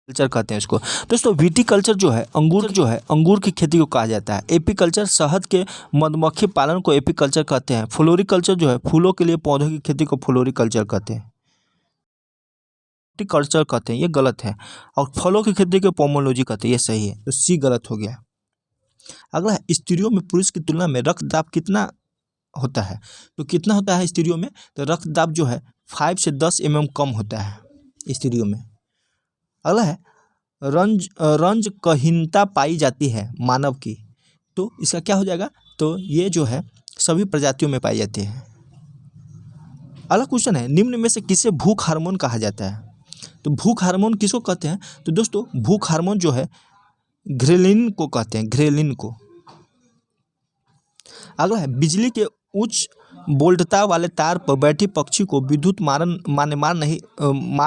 S1: कल्चर कहते हैं इसको। दोस्तों विटिकल्चर जो है अंगूर की खेती को कहा जाता है। एपीकल्चर शहद के मधुमक्खी पालन को एपीकल्चर कहते हैं। फ्लोरिकल्चर जो है फूलों के लिए पौधों की खेती को फ्लोरिकल्चर कहते हैं, हॉर्टिकल्चर कहते हैं, ये गलत है। और फलों की खेती को पोमोलॉजी कहते हैं, ये सही है। तो सी गलत हो गया। अगला है स्त्रियों में पुरुष की तुलना में रक्तदाब कितना होता है? तो कितना होता है स्त्रियों में? तो रक्तदाब जो है 5 से 10 mm कम होता है स्त्रियों में। अगला है रंजकहीनता पाई जाती है मानव की, तो इसका क्या हो जाएगा? तो ये जो है सभी प्रजातियों में पाई जाती है। अगला क्वेश्चन है निम्न में से किसे भूख हार्मोन कहा जाता है? तो भूख हार्मोन किसको कहते हैं? तो दोस्तों भूख हार्मोन जो है ग्रेलिन को कहते हैं, ग्रेलिन को। अगला है बिजली के उच्च वोल्टता वाले तार पर बैठी पक्षी को विद्युत मार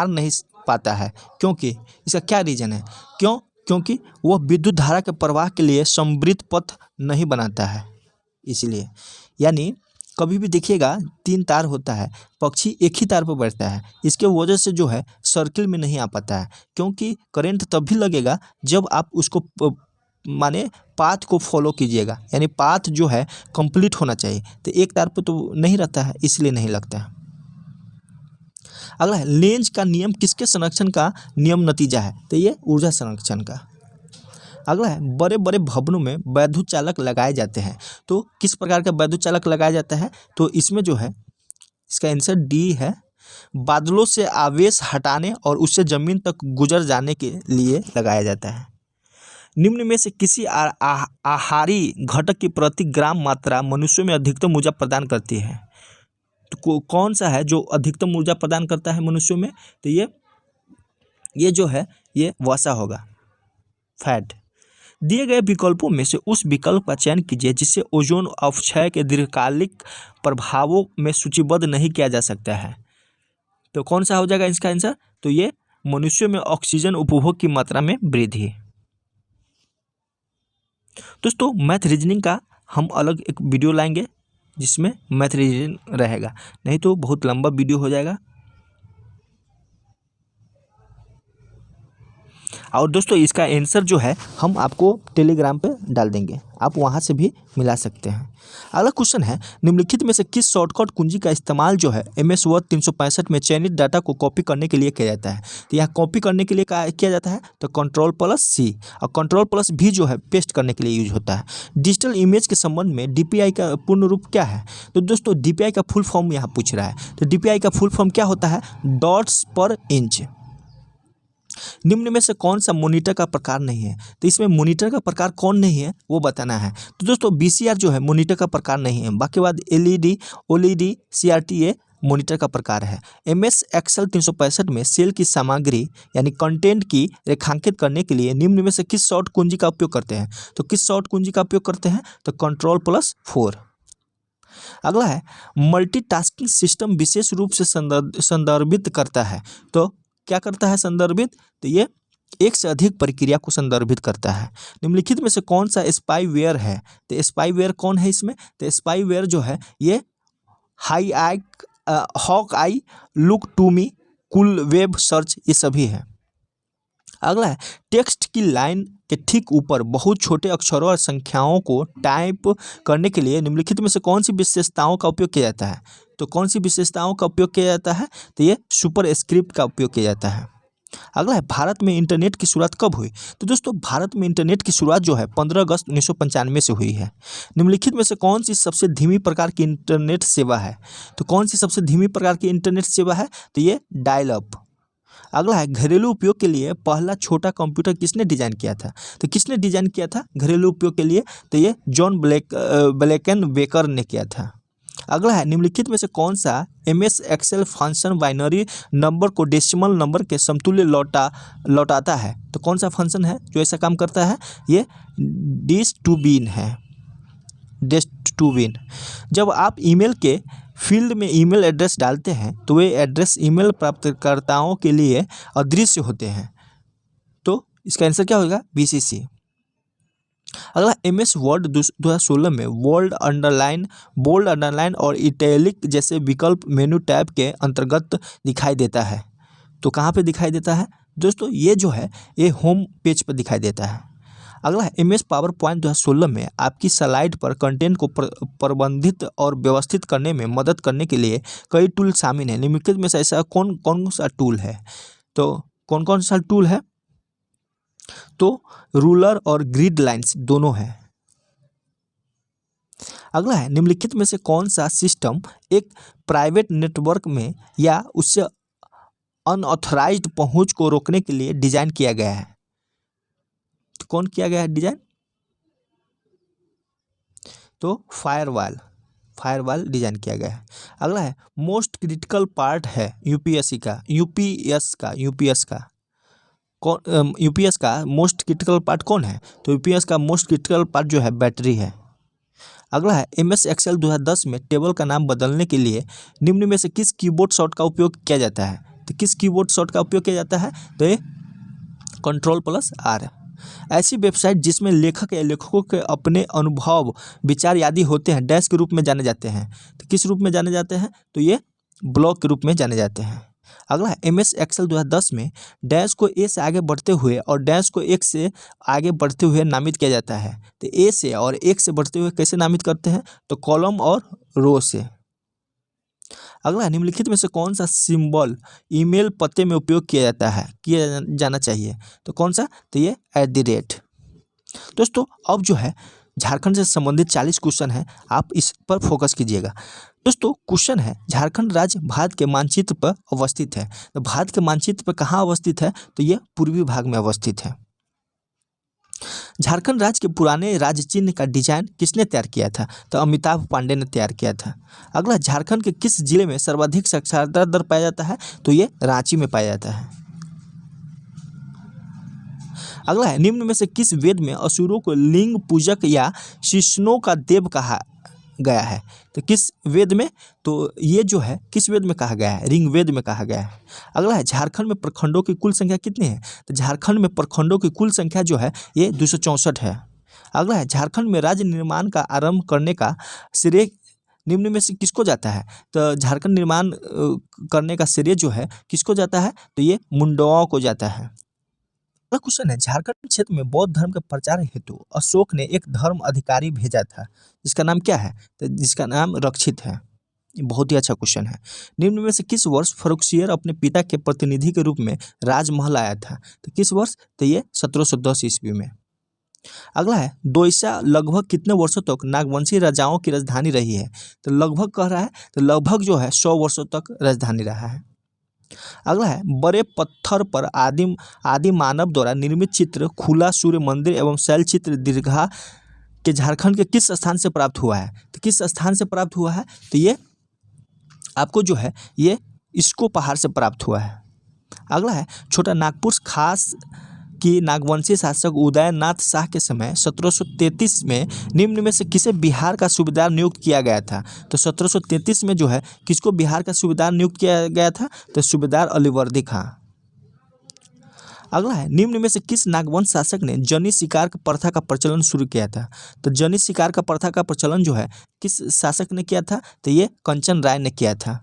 S1: नहीं पाता है, क्योंकि इसका क्या रीजन है? क्योंकि वह विद्युत धारा के प्रवाह के लिए समवृत्त पथ नहीं बनाता है, इसलिए। यानी कभी भी देखिएगा 3 तार होता है, पक्षी एक ही तार पर बैठता है, इसके वजह से जो है सर्किल में नहीं आ पाता है, क्योंकि करंट तभी लगेगा जब आप उसको माने पाथ को फॉलो कीजिएगा, यानी पाथ जो है कंप्लीट होना चाहिए। तो एक तार पर तो नहीं रहता है, इसलिए नहीं लगता है। अगला है लेंज का नियम किसके संरक्षण का नियम नतीजा है? तो ये ऊर्जा संरक्षण का। अगला है बड़े बड़े भवनों में वैद्युत चालक लगाए जाते हैं, तो किस प्रकार का वैद्युत चालक लगाया जाता है? तो इसमें जो है इसका आंसर डी है, बादलों से आवेश हटाने और उससे जमीन तक गुजर जाने के लिए लगाया जाता है। निम्न में से किसी आहारी घटक की प्रति ग्राम मात्रा मनुष्यों में अधिकतम ऊर्जा प्रदान करती है? तो कौन सा है जो अधिकतम ऊर्जा प्रदान करता है मनुष्यों में? तो ये जो है ये वसा होगा, फैट। दिए गए विकल्पों में से उस विकल्प का चयन कीजिए जिसे ओजोन अपक्षय के दीर्घकालिक प्रभावों में सूचीबद्ध नहीं किया जा सकता है। तो कौन सा हो जाएगा इसका आंसर? तो ये मनुष्यों में ऑक्सीजन उपभोग की मात्रा में वृद्धि। दोस्तों मैथ रीजनिंग का हम अलग एक वीडियो लाएंगे जिसमें मैथ रीजनिंग रहेगा, नहीं तो बहुत लंबा वीडियो हो जाएगा। और दोस्तों इसका आंसर जो है हम आपको टेलीग्राम पे डाल देंगे, आप वहाँ से भी मिला सकते हैं। अगला क्वेश्चन है, निम्नलिखित में से किस शॉर्टकट कुंजी का इस्तेमाल जो है MS वर्ड 365 में चयनित डाटा को कॉपी करने के लिए किया जाता है? तो यहाँ कॉपी करने के लिए किया जाता है तो Ctrl+C, और Ctrl+V जो है पेस्ट करने के लिए यूज होता है। डिजिटल इमेज के संबंध में DPI का पूर्ण रूप क्या है? तो दोस्तों DPI का फुल फॉर्म यहाँ पूछ रहा है, तो DPI का फुल फॉर्म क्या होता है? डॉट्स पर इंच। निम्न में से कौन सा मॉनिटर का प्रकार नहीं है? तो इसमें मॉनिटर का प्रकार कौन नहीं है वो बताना है। तो दोस्तों VCR जो है मॉनिटर का प्रकार नहीं है, बाकी बाद LED, OLED, CRT ये मॉनिटर का प्रकार है। MS Excel 365 में सेल की सामग्री यानी कंटेंट की रेखांकित करने के लिए निम्न में से किस शॉर्ट कुंजी का उपयोग करते हैं? तो किस शॉर्ट कुंजी का उपयोग करते हैं? तो Ctrl+4। अगला है, मल्टीटास्किंग सिस्टम विशेष रूप से संदर्भित करता है। तो क्या करता है संदर्भित? तो ये एक से अधिक प्रक्रिया को संदर्भित करता है। निम्नलिखित में से कौन सा स्पाईवेयर है? तो स्पाईवेयर कौन है इसमें? तो स्पाईवेयर जो है ये hawk eye, look to me, cool web search ये सभी है। अगला है, टेक्स्ट की लाइन के ठीक ऊपर बहुत छोटे अक्षरों और संख्याओं को टाइप करने के लिए निम्नलिखित में से कौन सी विशेषताओं का उपयोग किया जाता है? तो कौन सी विशेषताओं का उपयोग किया जाता है? तो ये सुपर स्क्रिप्ट का उपयोग किया जाता है। अगला है, भारत में इंटरनेट की शुरुआत कब हुई? तो दोस्तों भारत में इंटरनेट की शुरुआत जो है 15 अगस्त 1995 से हुई है। निम्नलिखित में से कौन सी सबसे धीमी प्रकार की इंटरनेट सेवा है? तो कौन सी सबसे धीमी प्रकार की इंटरनेट सेवा है? तो ये डायल अप। अगला है, घरेलू उपयोग के लिए पहला छोटा कंप्यूटर किसने डिजाइन किया था? तो किसने डिजाइन किया था घरेलू उपयोग के लिए? तो ये जॉन ब्लैकन बेकर ने किया था। अगला है, निम्नलिखित में से कौन सा MS Excel function binary number को डेसिमल नंबर के समतुल्य लौटाता है? तो कौन सा फंक्शन है जो ऐसा काम करता है? ये डिश टू बिन है, डिश टू बिन। जब आप ईमेल के फील्ड में ईमेल एड्रेस डालते हैं तो वे एड्रेस ईमेल प्राप्तकर्ताओं के लिए अदृश्य होते हैं, तो इसका आंसर क्या होगा? BCC। अगला, MS वर्ड 2016 में बोल्ड अंडरलाइन और इटैलिक जैसे विकल्प मेनू टैब के अंतर्गत दिखाई देता है। तो कहाँ पे दिखाई देता है दोस्तों? ये जो है ये होम पेज पर दिखाई देता है। अगला है, MS पावर पॉइंट 2016 में आपकी स्लाइड पर कंटेंट को प्रबंधित और व्यवस्थित करने में मदद करने के लिए कई टूल शामिल हैं। निम्नलिखित में से ऐसा कौन कौन सा टूल है? तो कौन कौन सा टूल है? तो रूलर और ग्रिड लाइंस दोनों हैं। अगला है, निम्नलिखित में से कौन सा सिस्टम एक प्राइवेट नेटवर्क में या उससे अनऑथराइज्ड पहुंच को रोकने के लिए डिजाइन किया गया है? तो कौन किया गया है डिजाइन? तो फायरवॉल डिजाइन किया गया है। अगला है, मोस्ट क्रिटिकल पार्ट है यूपीएस का मोस्ट क्रिटिकल पार्ट कौन है? तो यूपीएस का मोस्ट क्रिटिकल पार्ट जो है बैटरी है। अगला है, MS Excel 2010 में टेबल का नाम बदलने के लिए निम्न में से किस कीबोर्ड शॉर्ट का उपयोग किया जाता है? तो किस कीबोर्ड शॉर्ट का उपयोग किया जाता है? तो ये Ctrl+R। ऐसी वेबसाइट जिसमें लेखक या लेखकों के अपने अनुभव, विचार आदि होते हैं डैश के रूप में जाने जाते हैं। तो किस रूप में जाने जाते हैं? तो ये ब्लॉग के रूप में जाने जाते हैं। अगला है, MS Excel 2010 में डैश को A से आगे बढ़ते हुए और डैश को एक से आगे बढ़ते हुए नामित किया जाता है। तो A से और एक से बढ़ते हुए कैसे नामित करते हैं? तो कॉलम और रो से। अगला, निम्नलिखित में से कौन सा सिंबल ईमेल पते में उपयोग किया जाना चाहिए? तो कौन सा? तो ये @ दोस्तों अब जो है झारखंड से संबंधित 40 क्वेश्चन है, आप इस पर फोकस कीजिएगा। दोस्तों क्वेश्चन है, झारखंड राज्य भारत के मानचित्र पर अवस्थित है। तो भारत के मानचित्र पर कहाँ अवस्थित है? तो ये पूर्वी भाग में अवस्थित है। झारखंड राज्य के पुराने राज्य चिन्ह का डिजाइन किसने तैयार किया था? तो अमिताभ पांडे ने तैयार किया था। अगला, झारखंड के किस जिले में सर्वाधिक साक्षरता दर पाया जाता है? तो ये रांची में पाया जाता है। अगला है, निम्न में से किस वेद में असुरों को लिंग पूजक या शिष्णों का देव कहा गया है? तो किस वेद में? तो ये जो है किस वेद में कहा गया है? ऋग्वेद में कहा गया है। अगला है, झारखंड में प्रखंडों की कुल संख्या कितनी है? तो झारखंड में प्रखंडों की कुल संख्या जो है ये 264 है। अगला है, झारखंड में राज्य निर्माण का आरंभ करने का श्रेय निम्न में से किसको जाता है? तो झारखंड निर्माण करने का श्रेय जो है किसको जाता है? तो ये मुंडाओं को जाता है। अगला क्वेश्चन है, झारखंड क्षेत्र में बौद्ध धर्म के प्रचार हेतु अशोक ने एक धर्म अधिकारी भेजा था, जिसका नाम क्या है? तो जिसका नाम रक्षित है। ये बहुत ही अच्छा क्वेश्चन है। निम्न में से किस वर्ष फर्रुखसियर अपने पिता के प्रतिनिधि के रूप में राजमहल आया था? तो किस वर्ष? तो ये 1710 ईस्वी में। अगला है, दोईसा लगभग कितने वर्षों तक नागवंशी राजाओं की राजधानी रही है? तो लगभग कह रहा है, तो लगभग जो है 100 वर्षों तक राजधानी रहा है। अगला है, बड़े पत्थर पर आदि मानव द्वारा निर्मित चित्र खुला सूर्य मंदिर एवं शैल चित्र दीर्घा के झारखंड के किस स्थान से प्राप्त हुआ है? तो किस स्थान से प्राप्त हुआ है? तो ये आपको जो है ये इसको पहाड़ से प्राप्त हुआ है। अगला है, छोटा नागपुर खास कि नागवंशी शासक उदयनाथ शाह के समय 1733 में निम्न में से किसे बिहार का सूबेदार नियुक्त किया गया था? तो 1733 में जो है किसको बिहार का सूबेदार नियुक्त किया गया था? तो सूबेदार अलीवर्दी खां। अगला है, निम्न में से किस नागवंश शासक ने जनी शिकार का प्रथा का प्रचलन शुरू किया था? तो जनी शिकार का प्रथा का प्रचलन जो है किस शासक ने किया था? तो ये कंचन राय ने किया था।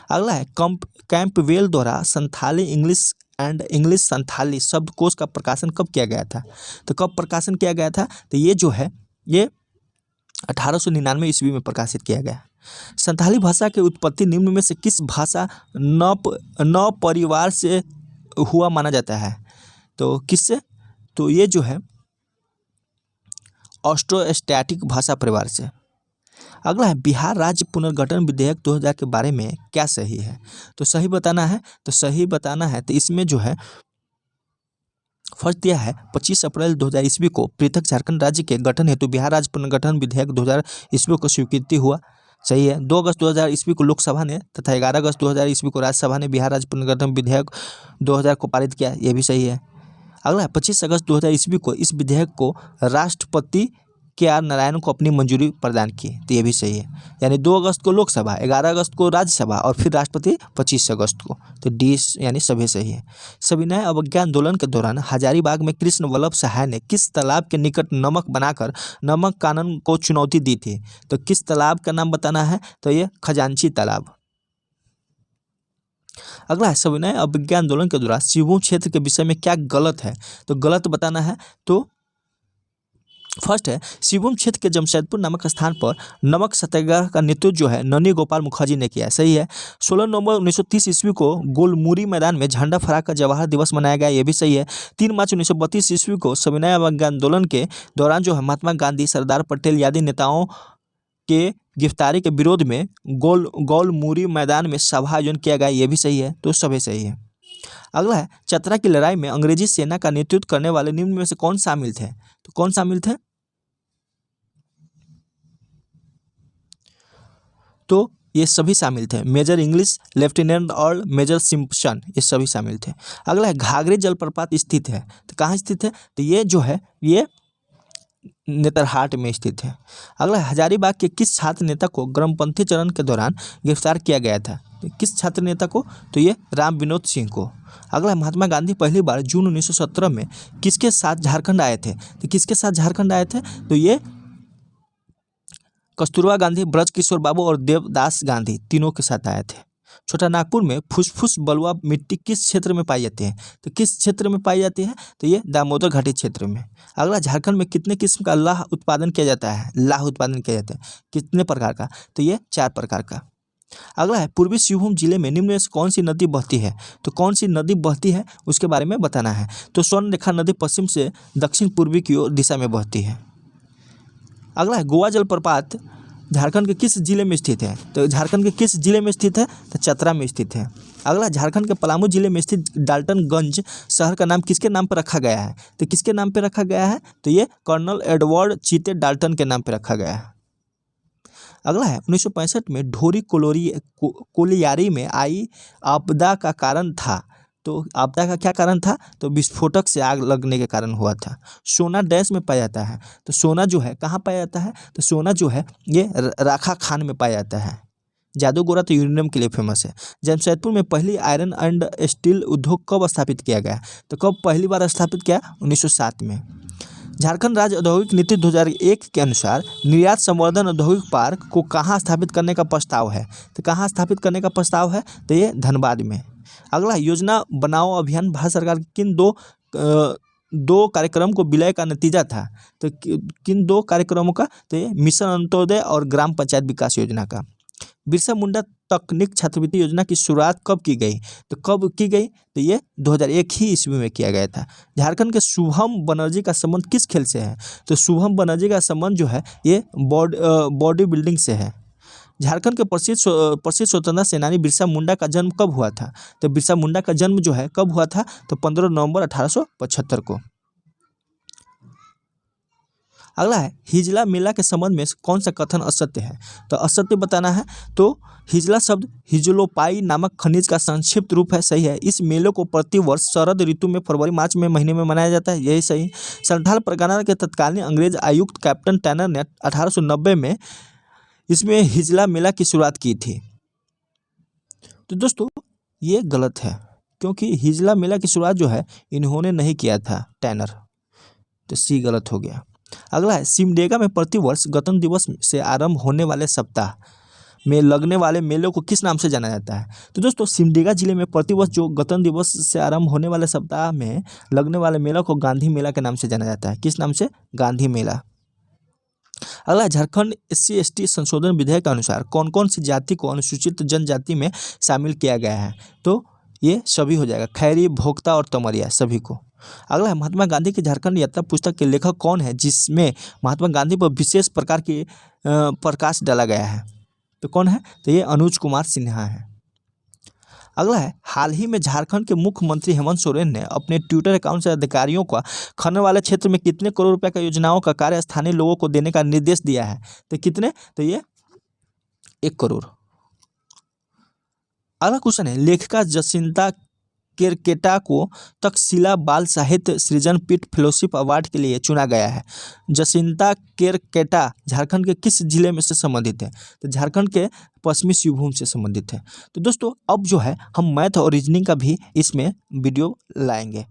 S1: अगला है, कैंपवेल द्वारा संथाली इंग्लिश संथाली शब्दकोश का प्रकाशन कब किया गया था? तो कब प्रकाशन किया गया था? तो ये जो है ये 1899 ईस्वी में प्रकाशित किया गया। संथाली भाषा की उत्पत्ति निम्न में से किस भाषा नौ परिवार से हुआ माना जाता है? तो किससे? तो ये जो है ऑस्ट्रोस्टैटिक भाषा परिवार से। अगला है, बिहार राज्य पुनर्गठन विधेयक 2000 के बारे में क्या सही है? तो सही बताना है। तो सही बताना है तो इसमें जो है फर्स्ट दिया है 25 अप्रैल 2000 ईस्वी को पृथक झारखंड राज्य के गठन हेतु बिहार राज्य पुनर्गठन विधेयक 2000 ईस्वी को स्वीकृति हुआ। सही है। 2 अगस्त 2000 ईस्वी को लोकसभा ने तथा 11 अगस्त 2000 ईस्वी को राज्यसभा ने बिहार राज्य पुनर्गठन विधेयक 2000 को पारित किया। यह भी सही है। अगला है, 25 अगस्त 2000 ईस्वी को इस विधेयक को राष्ट्रपति KR नारायण को अपनी मंजूरी प्रदान की। तो ये भी सही है। यानी 2 अगस्त को लोकसभा, 11 अगस्त को राज्यसभा और फिर राष्ट्रपति 25 अगस्त को। तो डी यानी सभी सही है। सविनय अवज्ञा आंदोलन के दौरान हजारीबाग में कृष्ण वल्लभ सहाय ने किस तालाब के निकट नमक बनाकर नमक कानून को चुनौती दी थी? तो किस तालाब का नाम बताना है? तो ये खजांची तालाब। अगला है, सविनय अवज्ञा आंदोलन के दौरान सिंहभूम क्षेत्र के विषय में क्या गलत है? तो गलत बताना है। तो फर्स्ट है, सिंहभूम क्षेत्र के जमशेदपुर नामक स्थान पर नमक सत्याग्रह का नेतृत्व जो है नन्ही गोपाल मुखर्जी ने किया। सही है। 16 नवंबर 1930 ईस्वी को गोलमुरी मैदान में झंडा फहराकर जवाहर दिवस मनाया गया। यह भी सही है। 3 मार्च 1932 ईस्वी को सविनय अवज्ञा आंदोलन के दौरान जो है महात्मा गांधी, सरदार पटेल आदि नेताओं के गिरफ्तारी के विरोध में गोलमुरी मैदान में सभा आयोजन किया गया। यह भी सही है। तो सभी सही है। अगला है, चतरा की लड़ाई में अंग्रेजी सेना का नेतृत्व करने वाले निम्न में से कौन शामिल थे? तो कौन शामिल थे? तो ये सभी शामिल थे। मेजर इंग्लिश, लेफ्टिनेंट और मेजर सिम्पसन, ये सभी शामिल थे। अगला है, घाघरे जलप्रपात स्थित है। तो कहाँ स्थित है? तो ये जो है ये नेतरहाट में स्थित है। अगला है, हजारीबाग के किस छात्र नेता को गर्मपंथी चरण के दौरान गिरफ्तार किया गया था? तो किस छात्र नेता को? तो ये राम विनोद सिंह को। अगला, महात्मा गांधी पहली बार जून 1917 में किसके साथ झारखंड आए थे? तो किसके साथ झारखंड आए थे? तो ये कस्तूरबा गांधी, ब्रजकिशोर बाबू और देवदास गांधी तीनों के साथ आए थे। छोटा नागपुर में फुसफुस बलुआ मिट्टी किस क्षेत्र में पाई जाती है? तो किस क्षेत्र में पाई जाती है? तो ये दामोदर घाटी क्षेत्र में। अगला, झारखंड में कितने किस्म का लाह उत्पादन किया जाता है? लाह उत्पादन किया जाता है कितने प्रकार का? तो ये 4 प्रकार का। अगला है, पूर्वी सिंहभूम जिले में निम्न में से कौन सी नदी बहती है? तो कौन सी नदी बहती है उसके बारे में बताना है। तो स्वर्णरेखा नदी पश्चिम से दक्षिण पूर्वी की ओर दिशा में बहती है। अगला है, गोवा जलप्रपात झारखंड के किस जिले में स्थित है? तो झारखंड के किस जिले में स्थित है? तो चतरा में स्थित है। अगला, झारखंड के पलामू जिले में स्थित डाल्टनगंज शहर का नाम किसके नाम पर रखा गया है? तो किसके नाम पर रखा गया है? तो ये कर्नल एडवर्ड चीते डाल्टन के नाम पर रखा गया है। अगला है, 1965 में ढोरी कोलियारी में आई आपदा का कारण था। तो आपदा का क्या कारण था? तो विस्फोटक से आग लगने के कारण हुआ था। सोना डैश में पाया जाता है, तो सोना जो है कहाँ पाया जाता है? तो सोना जो है ये राखा खान में पाया जाता है। जादूगोरा तो यूरेनियम के लिए फेमस है। जमशेदपुर में पहली आयरन एंड स्टील उद्योग कब स्थापित किया गया? तो कब पहली बार स्थापित किया? 1907 में। झारखंड राज्य औद्योगिक नीति 2001 के अनुसार निर्यात संवर्धन औद्योगिक पार्क को कहाँ स्थापित करने का प्रस्ताव है? तो कहाँ स्थापित करने का प्रस्ताव है? तो ये धनबाद में। अगला योजना बनाओ अभियान भारत सरकार की किन दो कार्यक्रम को विलय का नतीजा था? तो किन दो कार्यक्रमों का? तो ये मिशन अंत्योदय और ग्राम पंचायत विकास योजना का। बिरसा मुंडा तकनीक छात्रवृत्ति योजना की शुरुआत कब की गई? तो कब की गई? तो ये 2001 ही ईस्वी में किया गया था। झारखंड के शुभम बनर्जी का संबंध किस खेल से है? तो शुभम बनर्जी का संबंध जो है ये बॉडी बिल्डिंग से है। झारखंड के प्रसिद्ध स्वतंत्रता सेनानी बिरसा मुंडा का जन्म कब हुआ था? तो बिरसा मुंडा का जन्म जो है कब हुआ था? तो 15 नवंबर 1875 को। अगला है हिजला मेला के संबंध में कौन सा कथन असत्य है? तो असत्य बताना है। तो हिजला शब्द हिजलोपाई नामक खनिज का संक्षिप्त रूप है, सही है। इस मेले को प्रतिवर्ष शरद ऋतु में फरवरी मार्च में महीने में मनाया जाता है, यही सही। संथाल परगना के तत्कालीन अंग्रेज आयुक्त कैप्टन टैनर ने 1890 में इसमें हिजला मेला की शुरुआत की थी। तो दोस्तों ये गलत है, क्योंकि हिजला मेला की शुरुआत जो है इन्होंने नहीं किया था, टैनर। तो सी गलत हो गया। अगला है सिमडेगा में प्रतिवर्ष गणतंत्र दिवस से आरंभ होने वाले सप्ताह में लगने वाले मेले को किस नाम से जाना जाता है? तो दोस्तों सिमडेगा जिले में प्रतिवर्ष जो गणतंत्र दिवस से आरंभ होने वाले सप्ताह में लगने वाले मेला को गांधी मेला के नाम से जाना जाता है। किस नाम से? गांधी मेला। अगला झारखंड SC/ST संशोधन विधेयक के अनुसार कौन कौन सी जाति को अनुसूचित जनजाति में शामिल किया गया है? तो ये सभी हो जाएगा, खैरी, भोक्ता और तमरिया, सभी को। अगला है महात्मा गांधी की झारखंड यात्रा पुस्तक के लेखक कौन है, जिसमें महात्मा गांधी पर विशेष प्रकार की प्रकाश डाला गया है? तो कौन है? तो ये अनुज कुमार सिन्हा है। अगला है हाल ही में झारखंड के मुख्यमंत्री हेमंत सोरेन ने अपने ट्विटर अकाउंट से अधिकारियों को खनन वाले क्षेत्र में कितने करोड़ रुपए का योजनाओं का कार्य स्थानीय लोगों को देने का निर्देश दिया है? तो कितने? तो ये 1 करोड़। अगला क्वेश्चन है लेखिका जसिंता केरकेटा को तक्षशिला बाल साहित्य सृजन पीठ फेलोशिप अवार्ड के लिए चुना गया है। जसिंता केरकेटा झारखंड के किस जिले में से संबंधित है? तो झारखंड के पश्चिमी सिंहभूम से संबंधित है। तो दोस्तों अब जो है हम मैथ और रीजनिंग का भी इसमें वीडियो लाएंगे।